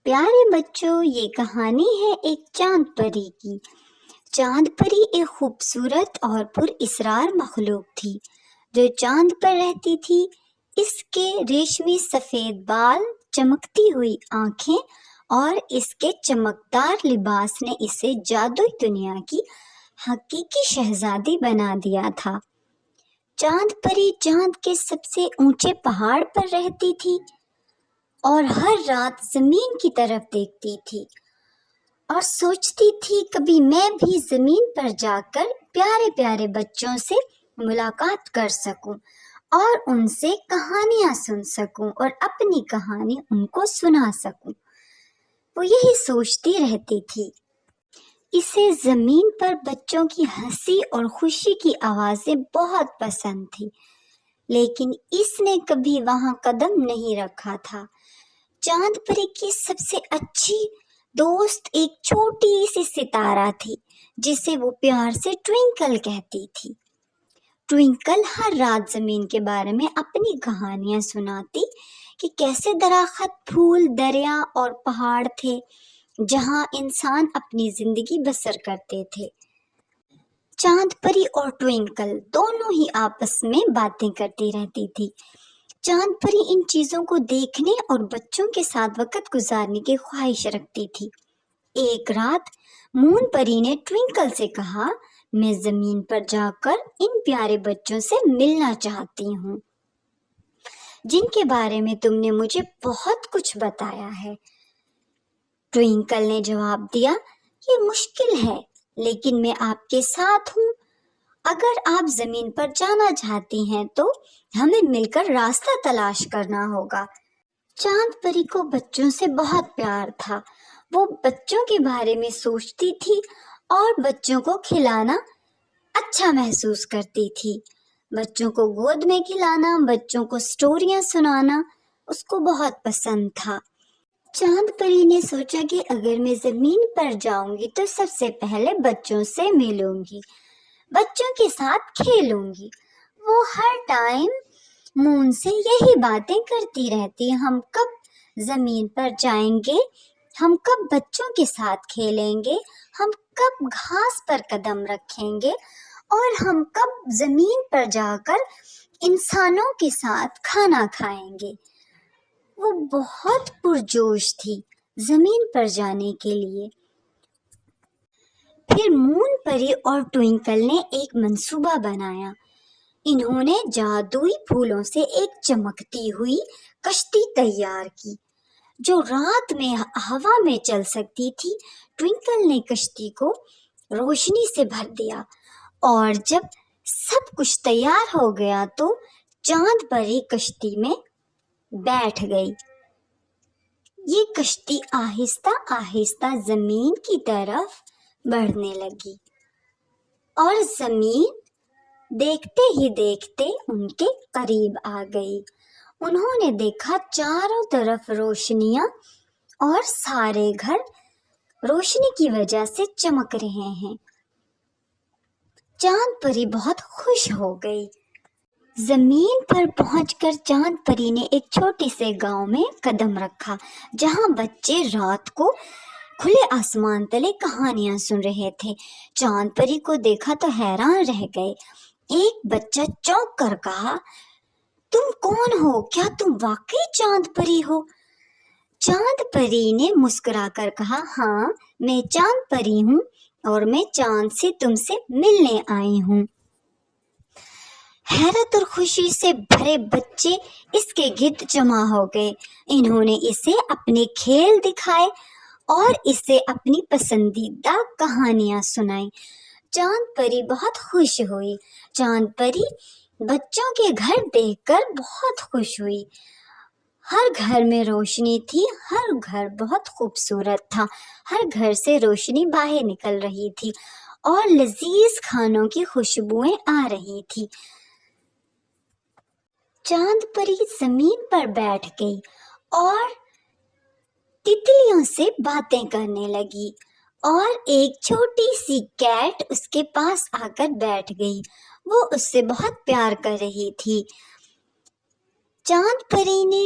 پیارے بچوں، یہ کہانی ہے ایک چاند پری کی۔ چاند پری ایک خوبصورت اور پر اسرار مخلوق تھی جو چاند پر رہتی تھی۔ اس کے ریشمی سفید بال، چمکتی ہوئی آنکھیں اور اس کے چمکدار لباس نے اسے جادوئی دنیا کی حقیقی شہزادی بنا دیا تھا۔ چاند پری چاند کے سب سے اونچے پہاڑ پر رہتی تھی اور ہر رات زمین کی طرف دیکھتی تھی اور سوچتی تھی کبھی میں بھی زمین پر جا کر پیارے پیارے بچوں سے ملاقات کر سکوں اور ان سے کہانیاں سن سکوں اور اپنی کہانی ان کو سنا سکوں۔ وہ یہی سوچتی رہتی تھی۔ اسے زمین پر بچوں کی ہنسی اور خوشی کی آوازیں بہت پسند تھی، لیکن اس نے کبھی وہاں قدم نہیں رکھا تھا۔ چاند پری کی سب سے اچھی دوست ایک چھوٹی سی ستارہ تھی جسے وہ پیار سے ٹوئنکل کہتی تھی۔ ٹوئنکل ہر رات زمین کے بارے میں اپنی کہانیاں سناتی کہ کیسے درخت، پھول، دریا اور پہاڑ تھے جہاں انسان اپنی زندگی بسر کرتے تھے۔ چاند پری اور ٹوئنکل دونوں ہی آپس میں باتیں کرتی رہتی تھی۔ چاند پری ان چیزوں کو دیکھنے اور بچوں کے ساتھ وقت گزارنے کی خواہش رکھتی تھی۔ ایک رات مون پری نے ٹوئنکل سے کہا، میں زمین پر جا کر ان پیارے بچوں سے ملنا چاہتی ہوں جن کے بارے میں تم نے مجھے بہت کچھ بتایا ہے۔ ٹوئنکل نے جواب دیا، یہ مشکل ہے لیکن میں آپ کے ساتھ ہوں۔ اگر آپ زمین پر جانا چاہتی ہیں تو ہمیں مل کر راستہ تلاش کرنا ہوگا۔ چاند پری کو بچوں سے بہت پیار تھا۔ وہ بچوں کے بارے میں سوچتی تھی اور بچوں کو کھلانا اچھا محسوس کرتی تھی۔ بچوں کو گود میں کھلانا، بچوں کو سٹوریاں سنانا اس کو بہت پسند تھا۔ چاند پری نے سوچا کہ اگر میں زمین پر جاؤں گی تو سب سے پہلے بچوں سے ملوں گی، بچوں کے ساتھ کھیلوں گی۔ وہ ہر ٹائم مون سے یہی باتیں کرتی رہتی، ہم کب زمین پر جائیں گے، ہم کب بچوں کے ساتھ کھیلیں گے، ہم کب گھاس پر قدم رکھیں گے اور ہم کب زمین پر جا کر انسانوں کے ساتھ کھانا کھائیں گے۔ وہ بہت پرجوش تھی زمین پر جانے کے لیے۔ پھر مون پری اور ٹوئنکل نے ایک منصوبہ بنایا۔ انہوں نے جادوئی پھولوں سے ایک چمکتی ہوئی کشتی تیار کی جو رات میں ہوا میں چل سکتی تھی۔ ٹوئنکل نے کشتی کو روشنی سے بھر دیا اور جب سب کچھ تیار ہو گیا تو چاند پری کشتی میں بیٹھ گئی۔ یہ کشتی آہستہ آہستہ زمین کی طرف بڑھنے لگی اور زمین دیکھتے ہی دیکھتے ان کے قریب آ گئی۔ انہوں نے دیکھا چاروں طرف روشنیاں اور سارے گھر روشنی کی وجہ سے چمک رہے ہیں۔ چاند پری بہت خوش ہو گئی۔ زمین پر پہنچ کر چاند پری نے ایک چھوٹے سے گاؤں میں قدم رکھا جہاں بچے رات کو کھلے آسمان تلے کہانیاں سن رہے تھے۔ چاند پری کو دیکھا تو حیران رہ گئے۔ ایک بچہ چونک کر کہا، تم کون ہو؟ کیا تم واقعی چاند پری ہو؟ چاند پری نے مسکرا کر کہا، ہاں میں چاند پری ہوں اور میں چاند سے تم سے ملنے آئی ہوں۔ حیرت اور خوشی سے بھرے بچے اس کے گرد جمع ہو گئے۔ انہوں نے اسے اپنے کھیل دکھائے اور اسے اپنی پسندیدہ کہانیاں سنائیں۔ چاند پری بہت خوش ہوئی۔ چاند پری بچوں کے گھر دیکھ کر بہت خوش ہوئی۔ ہر گھر میں روشنی تھی، ہر گھر بہت خوبصورت تھا، ہر گھر سے روشنی باہر نکل رہی تھی اور لذیذ کھانوں کی خوشبوئیں آ رہی تھی۔ چاند پری زمین پر بیٹھ گئی اور تتلیوں سے باتیں کرنے لگی اور ایک چھوٹی سی کیٹ اس کے پاس آ کر بیٹھ گئی۔ وہ اس سے بہت پیار کر رہی تھی۔ چاند پری نے